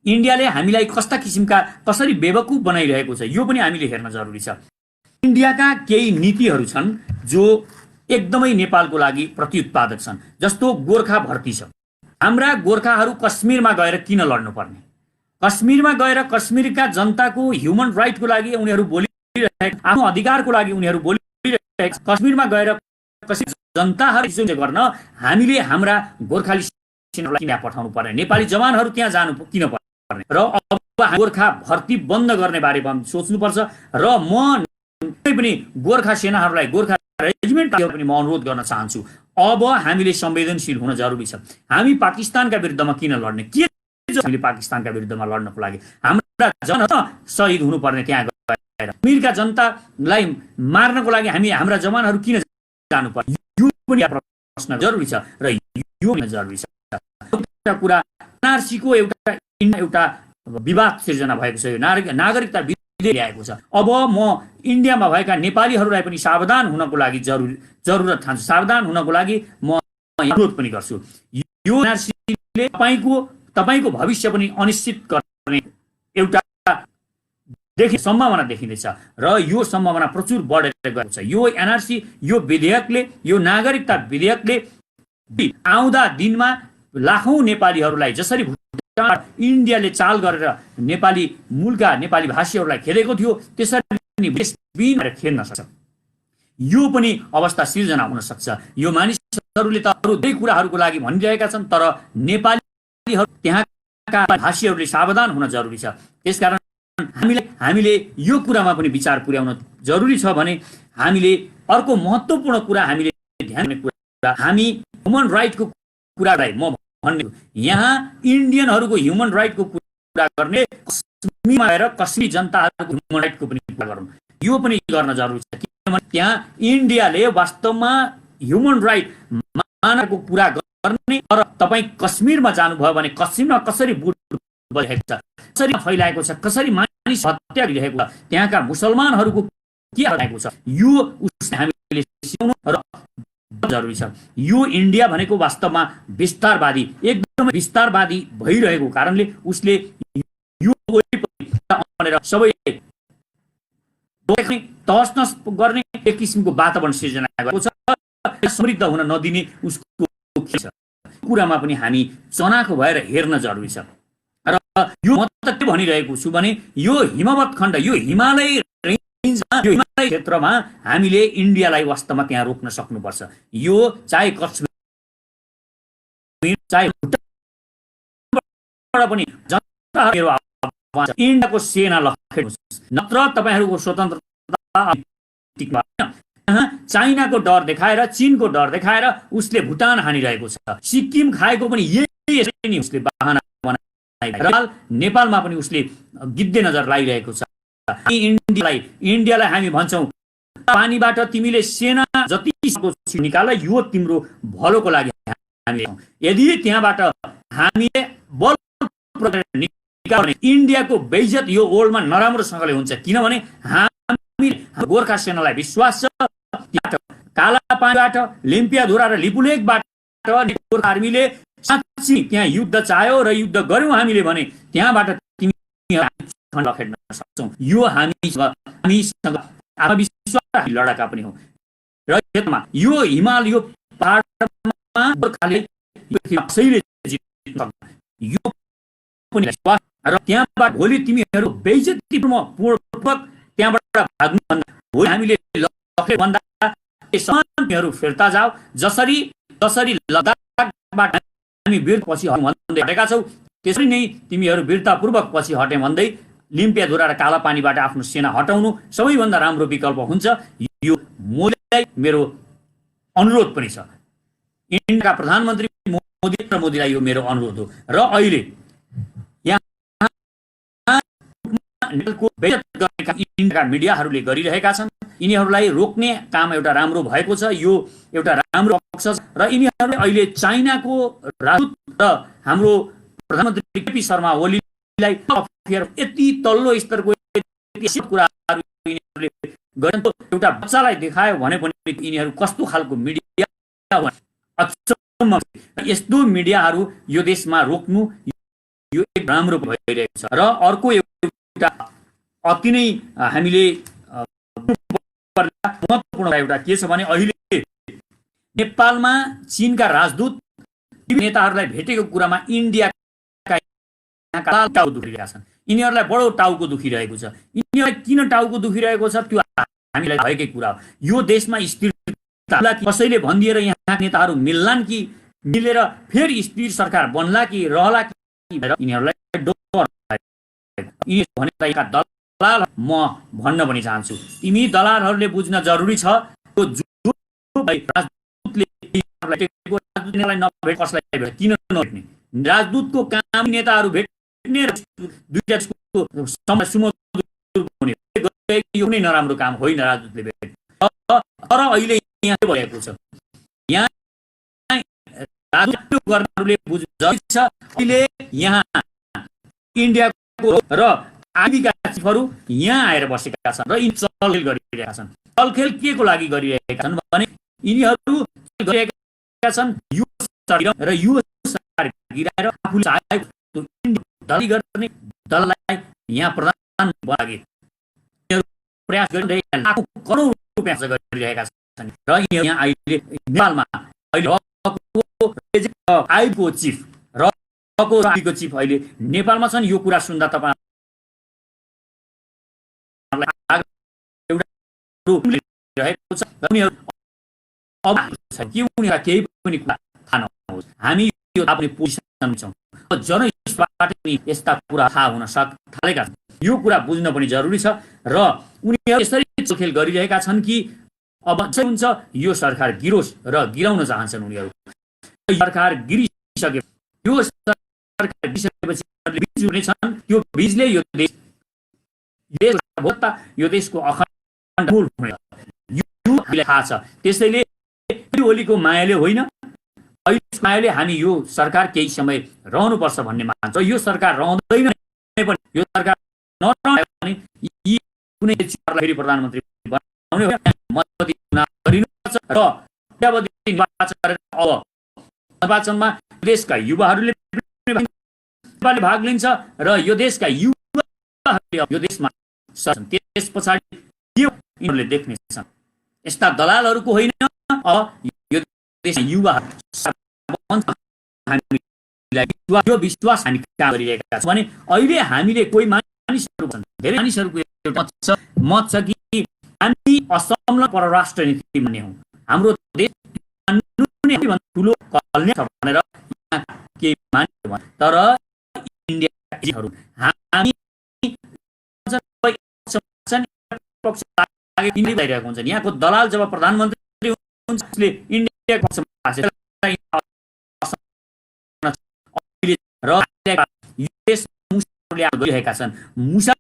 इन्डियाले हामीलाई कस्ता किसिमका कसरी बेवकुफ बनाइरहेको छ यो पनि हामीले हेर्न जरुरी छ। इन्डियाका केही नीतिहरू छन् जो एकदमै नेपालको लागि प्रतिउत्पादक छन्। जस्तो गोर्खा भर्ती छ। हाम्रा गोर्खाहरू कश्मीरमा गएर किन लड्नुपर्ने? कश्मीरमा गएर कश्मीरका जनताको ह्युमन राइटको लागि उनीहरू बोलिरहेका, आफ्नो अधिकारको लागि उनीहरू बोलिरहेका, कश्मीरमा गएर जनताहरू गर्न हामीले हाम्रा गोर्खाली सेनालाई किन पठाउनु पर्ने? नेपाली जवानहरू त्यहाँ जानु किन पर्ने? र अब गोर्खा भर्ती बन्द गर्ने बारेमा सोच्नुपर्छ र म पनि गोर्खा सेनाहरूलाई, गोर्खा रेजिमेन्टलाई पनि म अनुरोध गर्न चाहन्छु। अब हामीले संवेदनशील हुन जरुरी छ। हामी पाकिस्तानका विरुद्धमा किन लड्ने? के हामीले पाकिस्तानका विरुद्धमा लड्नको लागि हाम्रा जनता शहीद हुनुपर्ने त्यहाँ गएर कश्मीरका जनतालाई मार्नको लागि हाम्रा जवानहरू किन जानु पर्यो यो पनि प्रश्न जरुरी छ र यो जरुरी छ। एउटा कुरा एनआरसीको एउटा विवाद सिर्जना भएको छ। यो नागरिकता विधेयक ल्याएको छ। अब म इन्डियामा भएका नेपालीहरूलाई पनि सावधान हुनको लागि जरुरत ठान्छु। सावधान हुनको लागि म अनुरोध पनि गर्छु। यो एनआरसीले तपाईको भविष्य पनि अनिश्चित गर्ने एउटा सम्भावना देखिँदैछ र यो सम्भावना प्रचुर बढेर गएको छ। यो एनआरसी यो विधेयकले यो नागरिकता विधेयकले आउँदा दिनमा लाखौं नेपालीहरूलाई जसरी इन्डियाले चाल गरेर नेपाली मूलका नेपाली भाषीहरूलाई खेदेको थियो त्यसरी खेल्न सक्छ। यो पनि अवस्था सिर्जना हुन सक्छ। यो मानिसहरूले त अरू धेरै कुराहरूको लागि भनिरहेका छन् तर नेपालीहरू त्यहाँका भाषीहरूले सावधान हुन जरुरी छ। त्यसकारण हामीले यो कुरामा पनि विचार पुर्याउन जरुरी छ भने हामीले अर्को महत्त्वपूर्ण कुरा हामीले ध्यान दिने कुरा हामी ह्युमन राइटको कुरालाई म भन्ने यहाँ इन्डियनहरूको ह्युमन राइटको कुरा गर्ने कश्मीरमा गएर कश्मीरी जनताहरूको ह्युमन राइटको पनि कुरा गरौँ। यो पनि गर्न जरुरी छ किनभने त्यहाँ इन्डियाले वास्तवमा ह्युमन राइट मानवको कुरा गर्ने तर तपाईँ कश्मीरमा जानुभयो भने कश्मीरमा कसरी बुट भइरहेको छ कसरी फैलाएको छ कसरी मानिस हत्या गरिरहेको छ त्यहाँका मुसलमानहरूको के भएको छ यो हामीले सिकाउनु र जरुरी छ। यो इन्डिया भनेको वास्तवमा विस्तारवादी एकदमै विस्तारवादी भइरहेको कारणले उसले यो भनेर सबै तहस गर्ने एक किसिमको वातावरण सिर्जना गरेको छ। समृद्ध हुन नदिने उसको कुरामा पनि हामी चनाखो भएर हेर्न जरुरी छ। र यो म त के भनिरहेको छु भने यो हिमवत खण्ड यो हिमालय हिमालय क्षेत्रमा हामीले इन्डियालाई वास्तवमा त्यहाँ रोक्न सक्नुपर्छ। यो चाहे कश्मीर चाहे भुटानबाट पनि जनताहरू इन्डियाको सेना लखेट्नुहोस् नत्र तपाईहरूको स्वतन्त्रता चाइनाको डर देखाएर चीनको डर देखाएर उसले भुटान हानिरहेको छ। सिक्किम खाएको पनि यही नि उसले बहाना बनाएर नेपालमा पनि उसले गिद्धे नजर लगाइरहेको छ। इन्डियालाई हामी भन्छौँ पानीबाट तिमीले सेना जति निकाल यो तिम्रो भलोको लागि हामीले यदि त्यहाँबाट हामीले बल निकाल्ने इन्डियाको बेइज्जत यो वर्ल्डमा नराम्रोसँगले हुन्छ किनभने हामी गोर्खा सेनालाई विश्वास छ काला पानीबाट लिम्पियाधुरा र लिपुलेकबाट गोर्खा आर्मीले साँच्चै त्यहाँ युद्ध चाह्यो र युद्ध गर्यौं हामीले भने त्यहाँबाट तिमी लखेट्न सक्छौं। यो हामीसँग आत्मविश्वास लडाका पनि हो र यसमा यो हिमाल यो पहाडमा गोर्खाले कसैले जित्न यो पनि विश्वास र त्यहाँबाट भोलि तिमीहरू बेइज्जतीपूर्वक त्यहाँबाट भाग्नुभन्दा भोलि हामीले लखेट भन्दा समानहरू फिर्ता जाऊ जसरी लद्दाखबाट हामी वीर पछि भन्दै हटेका छौं त्यसरी नै तिमीहरू वीरतापूर्वक पछि हटे भन्दै लिम्पियाधुरा र काला पानीबाट आफ्नो सेना हटाउनु सबैभन्दा राम्रो विकल्प हुन्छ। यो मोदीलाई मेरो अनुरोध पनि छ। इन्डियाका प्रधानमन्त्री मोदीलाई यो मेरो अनुरोध हो र अहिले इन्डियाका मिडियाहरूले गरिरहेका छन् यिनीहरूलाई रोक्ने काम एउटा राम्रो भएको छ। यो एउटा राम्रो पक्ष छ र यिनीहरूले अहिले चाइनाको राजदूत र हाम्रो प्रधानमन्त्री केपी शर्मा ओलीलाई यति तल्लो स्तरको कुराहरू यिनीहरूले गरेको एउटा बच्चालाई देखायो भने पनि यिनीहरू कस्तो खालको मिडिया हो यस्तो मिडियाहरू यो देशमा रोक्नु यो एक राम्रो भइरहेको छ। र अर्को एउटा अति नै हामीले महत्त्वपूर्ण एउटा के छ भने अहिले नेपालमा चीनका राजदूत नेताहरूलाई भेटेको कुरामा इन्डियाका टाउको दुखिरहेका छन्। यिनीहरूलाई बडो टाउको दुखिरहेको छ। यिनीहरूलाई किन टाउको दुखिरहेको छ त्यो हामीलाई भएकै कुरा हो। यो देशमा स्थिरता कसैले भनिदिएर यहाँ नेताहरू मिल्लान् कि मिलेर फेरि स्थिर सरकार बन्ला कि रहला कि यिनीहरूलाई दलाल म भन्न पनि चाहन्छु तिमी दलालहरूले बुझ्न जरुरी छ राजदूतले नभेट कसलाई किन नभेट्ने राजदूतको काम नेताहरू भेट्ने र दुईटा समय सुमधुर हुने यो कुनै नराम्रो काम होइन राजदूतले भेट्ने। तर अहिले यहाँ भएको छ, यहाँ राजदूत गर्नेहरूले बुझ्दै छ अहिले यहाँ इन्डियाको र आर्मीका चिफहरू यहाँ आएर बसेका छन् र यिनी चलखेल गरिरहेका छन्। चलखेल के को लागि गरिरहेका छन् भने यिनीहरू गरिरहेका छन् यो र यो सरकार गिराएर आफूले चाहेको दली गर्ने दललाई यहाँ प्रधान बनाए प्रयास गरिरहेका लाखौं करोड रुपियाँ खर्च गरिरहेका छन् र यहाँ अहिले नेपालमा अहिले आईको चिफ र आईको चिफ अहिले नेपालमा छन्। यो कुरा सुन्दा तपाईँ रहेको छ अब के उनीहरूलाई केही पनि कुरा थाहा नहोस्। हामी यो आफ्नो पोजिसनमा छौँ, जनस्वास्थ्यबाट पनि यस्ता कुरा थाहा हुन थालेका छन्। यो कुरा बुझ्न पनि जरुरी छ र उनीहरू यसरी चलखेल गरिरहेका छन् कि अब हुन्छ यो सरकार गिरोस् र गिराउन चाहन्छन् उनीहरू। सरकार गिरिसके यो सरकार गिरिसकेपछि बीज हुनेछन्, त्यो बीजले यो देशको अखण्ड मूल हुने हामीलाई थाहा छ। त्यसैले ओलीको मायाले होइन, मायाले हामी यो सरकार केही समय रहनुपर्छ भन्ने मान्छ। यो सरकार रहँदैन पनि यो सरकार नरह्यो भने यी कुनै फेरि प्रधानमन्त्री बनाउने मधवती चुनाव गरिनुपर्छ र अद्यावधि निर्वाचन गरेर अब निर्वाचनमा देशका युवाहरूले भाग लिन्छ र यो देशका युवाहरूले यो देशमा त्यस पछाडि के यिनीहरूले देख्नेछन्। यस्ता दलालहरूको होइन, अब यो देशमा युवा यो विश्वास हामी काम गरिरहेका छौँ भने अहिले हामीले कोही मानिसहरू छन्, धेरै मानिसहरूको मत छ कि हामी असमलाई परराष्ट्र नीति मान्ने हौँ, हाम्रो देश ठुलो कल्याण छ भनेर केही मान्यो। तर इन्डियाहरू हामी भइरहेको हुन्छ। यहाँको दलाल जब प्रधानमन्त्री हुन्छ इन्डिया पक्षमा गरिरहेका छन्। मुसा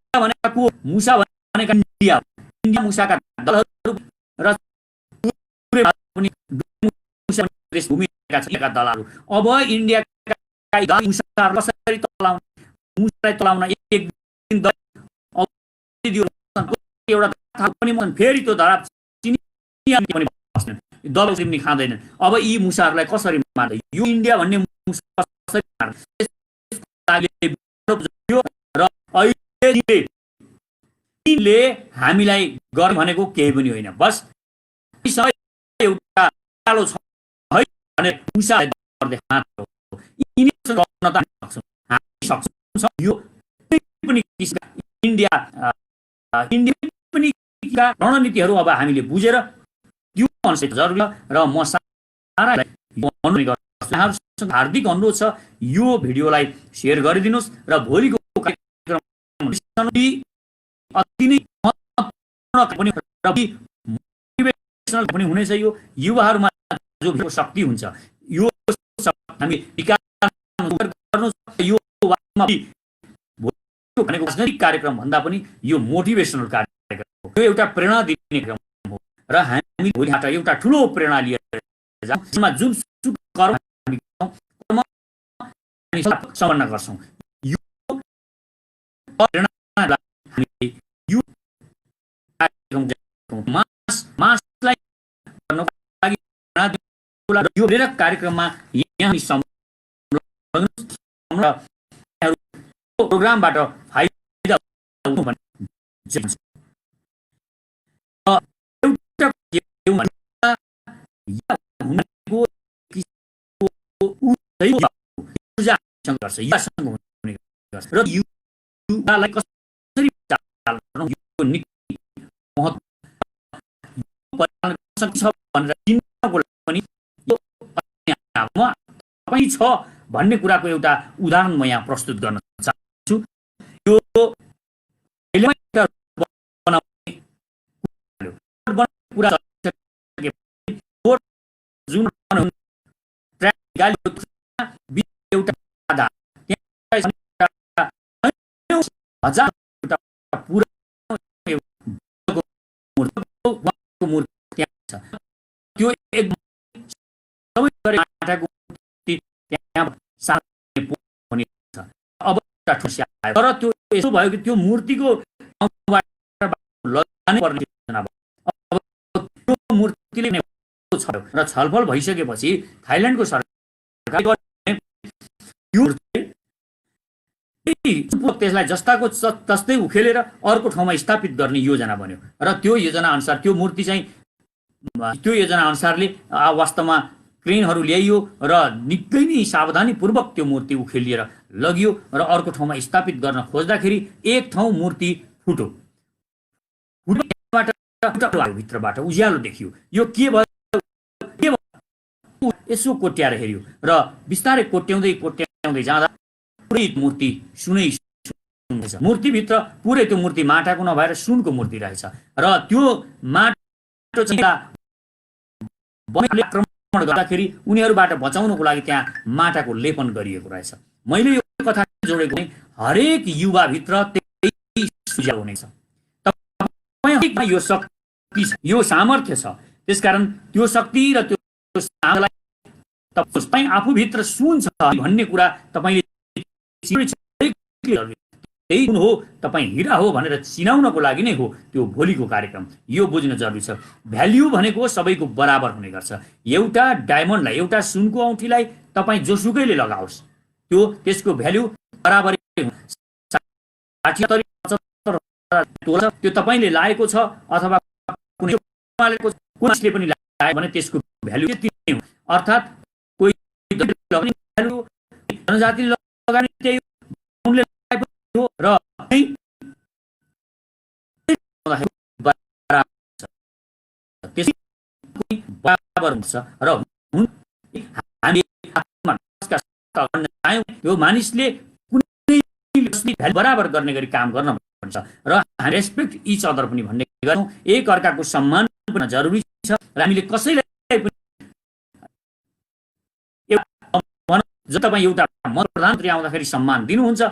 भनेका इन्डिया मुसाका दलहरू र भूमिका दलालहरू अब इन्डियाका कसरी तलाउन एक दिन एउटा पनि फेरि त्यो धराप दल पनि खाँदैनन्। अब यी मुसाहरूलाई कसरी मार्दै यो इन्डिया भन्ने र हामीलाई गर्ने भनेको केही पनि होइन, बस एउटा कालो छ है भने मुसालाई मात्र हो। यो पनि इन्डिया पनि रणनीतिहरू अब हामीले बुझेर त्यो अनुसार जरुरी र म हार्दिक अनुरोध छ यो भिडियोलाई शेयर गरिदिनुहोस् र भोलिको कार्यक्रम अति नै मोटिभेसनल पनि हुनेछ। यो युवाहरूमा जो शक्ति हुन्छ यो हामी विकास यो भनेको राजनैतिक कार्यक्रम भन्दा पनि यो मोटिभेसनल कार्यक्रम हो, यो एउटा प्रेरणा दिने कार्यक्रम हो र हामी भोलिबाट एउटा ठुलो प्रेरणा लिएर जुन कर्म सम्पन्न गर्छौँ यो यो प्रेरक कार्यक्रममा प्रोग्रामबाट फाइदा छ भन्ने कुराको एउटा उदाहरण म यहाँ प्रस्तुत गर्न चाहन्छु। यो जुन हजार पुरानो मूर्ति त्यहाँ छ। त्यो एकदम सबै गरी माटाको मूर्ति त्यहाँ पनि छ। अब तर त्यो यसो भयो कि त्यो मूर्तिको लैजानै पर्ने योजना भयो। अब त्यो मूर्तिले छ र छलफल भइसकेपछि थाइल्यान्डको सरकारले त्यसलाई जस्ताको तस्तै उखेलेर अर्को ठाउँमा स्थापित गर्ने योजना बन्यो र त्यो योजना अनुसार त्यो मूर्ति चाहिँ त्यो योजना अनुसारले वास्तवमा क्रेनहरू ल्याइयो र निकै नै सावधानीपूर्वक त्यो मूर्ति उखेलिएर लगियो र अर्को ठाउँमा स्थापित गर्न खोज्दाखेरि एक ठाउँ मूर्ति फुट्यो। भित्रबाट उज्यालो देखियो। यो के भयो यसो कोट्याएर हेऱ्यो र बिस्तारै कोट्याउँदै जाँदा पुरै मूर्ति सुनै सुन्दैछ। मूर्तिभित्र पुरै त्यो मूर्ति माटाको नभएर सुनको मूर्ति रहेछ र त्यो माटो आक्रमण गर्दाखेरि उनीहरूबाट बचाउनको लागि त्यहाँ माटाको लेपन गरिएको रहेछ। मैले यो कथा जोडेको हरेक युवाभित्र त्यही सुझाव हुनेछ। तपाईमा यो शक्ति छ, यो सामर्थ्य छ। त्यसकारण त्यो शक्ति र त्यो सामर्थ्यलाई तपाईँ आफूभित्र सुन छ भन्ने कुरा तपाईँले त्यही गुण हो, तपाईँ हिरा हो भनेर चिनाउनको लागि नै हो त्यो भोलिको कार्यक्रम। यो बुझ्न जरुरी छ। भ्याल्यु भनेको सबैको बराबर हुने गर्छ। एउटा डायमन्डलाई, एउटा सुनको औँठीलाई तपाईँ जोसुकैले लगाओस् त्यो त्यसको भ्याल्यु बराबरै हुन्छ। 60 75 त्यो तपाईँले लाएको छ अथवा कुनै कसले पनि लायो भने त्यसको भ्याल्यु त्यति नै हो। अर्थात् कोही भ्याल्यु जनजातिले लगाउने त्यही उनले हो र बराबर हुन्छ र हामी त्यो मानिसले कुनै बराबर गर्ने गरी काम गर्न पर्छ र रेस्पेक्ट इच अदर पनि भन्ने गर्छौँ। एक अर्काको सम्मान पनि जरुरी छ र हामीले कसैलाई पनि जब तपाईँ एउटा प्रधानमन्त्री आउँदाखेरि सम्मान दिनुहुन्छ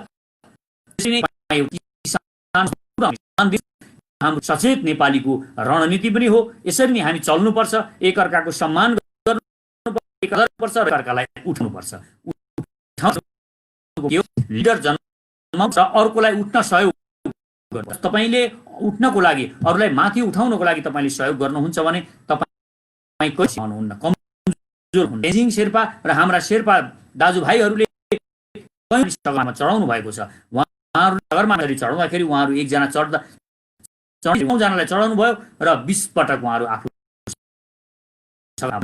हाम्रो सचेत नेपालीको रणनीति पनि हो। यसरी नै हामी चल्नुपर्छ। एक अर्काको सम्मान गर्नुपर्छ र अर्कालाई उठाउनुपर्छ। लिडर जन्माउँछ अर्कोलाई उठ्न सहयोग गर्छ। तपाईँले उठ्नको लागि अरूलाई माथि उठाउनको लागि तपाईँले सहयोग गर्नुहुन्छ भने तपाईँ हुनुहुन्न, कमजोर हुनुहुन्छ। तेजिङ शेर्पा र हाम्रा शेर्पा दाजुभाइहरूले चढाउनु भएको छ। उहाँहरू सगरमाथि चढाउँदाखेरि उहाँहरू एकजना चढ्दा 9 जनालाई चढाउनु भयो र 20 पटक उहाँहरू आफू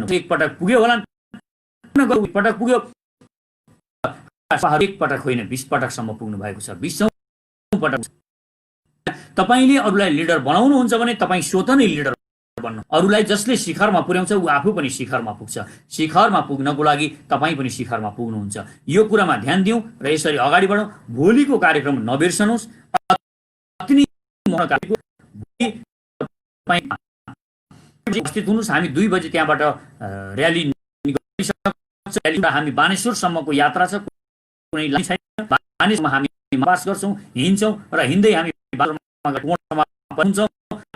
एक पटक पुग्यो होला, एक पटक पुग्यो, एक पटक होइन 20 पटकसम्म पुग्नु भएको छ। 20औं पटक तपाईले अरूलाई लिडर बनाउनुहुन्छ भने तपाईँ स्वतः नै लिडर बन्नु। अरूलाई जसले शिखरमा पुर्याउँछ ऊ आफू पनि शिखरमा पुग्छ। शिखरमा पुग्नको लागि तपाईँ पनि शिखरमा पुग्नुहुन्छ। यो कुरामा ध्यान दिउँ र यसरी अगाडि बढौँ। भोलिको कार्यक्रम नबिर्सनुहोस्। उपस्थित हुनुहोस्। हामी 2 बजे त्यहाँबाट र्याली गरिसक्छौँ। हामी बानेश्वरसम्मको यात्रा छ, कुनै लाइन छैन। बानेश्वरमा हामी बास गर्छौँ, हिँड्छौँ र हिँड्दै हामी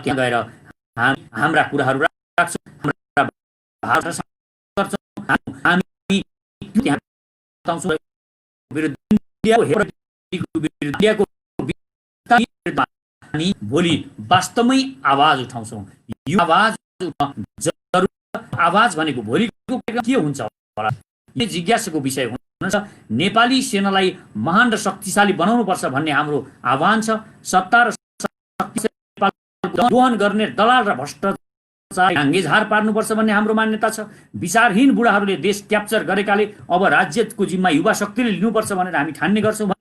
त्यहाँ गएर हाम्रा कुराहरू राख्छौँ, भोलि वास्तवमै आवाज उठाउँछौँ। यो आवाज भनेको भोलिको के हुन्छ होला, यो जिज्ञासाको विषय हुनुहुन्छ। नेपाली सेनालाई महान र शक्तिशाली बनाउनु पर्छ भन्ने हाम्रो आह्वान छ। सत्ता र दोहन गर्ने दलाल र भ्रष्टाचार झार पार्नुपर्छ भन्ने हाम्रो मान्यता छ। विचारहीन बुढाहरूले देश क्याप्चर गरेकाले अब राज्यको जिम्मा युवा शक्तिले लिनुपर्छ भनेर हामी ठान्ने गर्छौँ।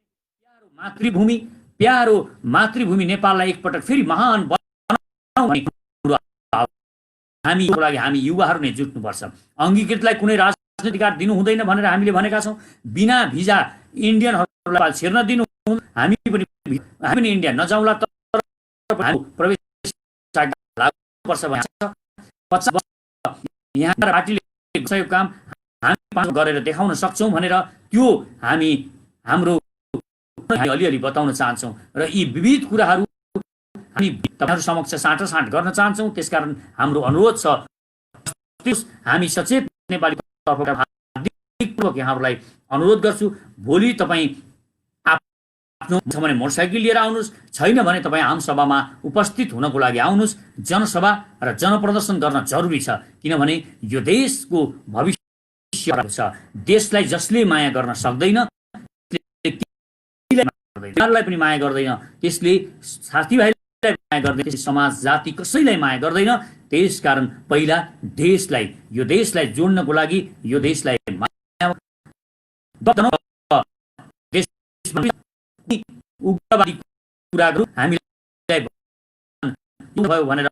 प्यारो मातृभूमि नेपाललाई एकपटक फेरि महान बनाउनको लागि हामी युवाहरू नै जुट्नुपर्छ। अङ्गीकृतलाई कुनै राजनीतिक कार्ड दिनु हुँदैन भनेर हामीले भनेका छौँ। बिना भिजा इन्डियनहरूलाई छिर्न दिनु, हामी पनि इन्डिया नजाउँला, तर प्रवेश पर्छ भन्छ। 50 वर्ष यहाँ पार्टीले गरेको काम हामी गरेर देखाउन सक्छौँ भनेर त्यो हामी हाम्रो हामी अलिअलि बताउन चाहन्छौँ र यी विविध कुराहरू हामी तपाईहरु समक्ष साटासाट गर्न चाहन्छौँ। त्यसकारण हाम्रो अनुरोध छ, हामी सचेत नेपाली तर्फबाट हार्दिकपूर्वक यहाँहरूलाई अनुरोध गर्छु, भोलि तपाईँ आफ्नो छ भने मोटरसाइकल लिएर आउनुहोस्, छैन भने तपाईँ आमसभामा उपस्थित हुनको लागि आउनुहोस्। जनसभा र जनप्रदर्शन गर्न जरुरी छ, किनभने यो देशको भविष्य छ। देशलाई जसले माया गर्न सक्दैन, त्यसलाई पनि माया गर्दैन, त्यसले साथीभाइलाई माया गर्दैन, त्यसले समाज जाति कसैलाई माया गर्दैन। त्यसकारण पहिला देशलाई, यो देशलाई जोड्नको लागि, यो देशलाई माया उग्रवादी कुराहरू हामीलाई भयो भनेर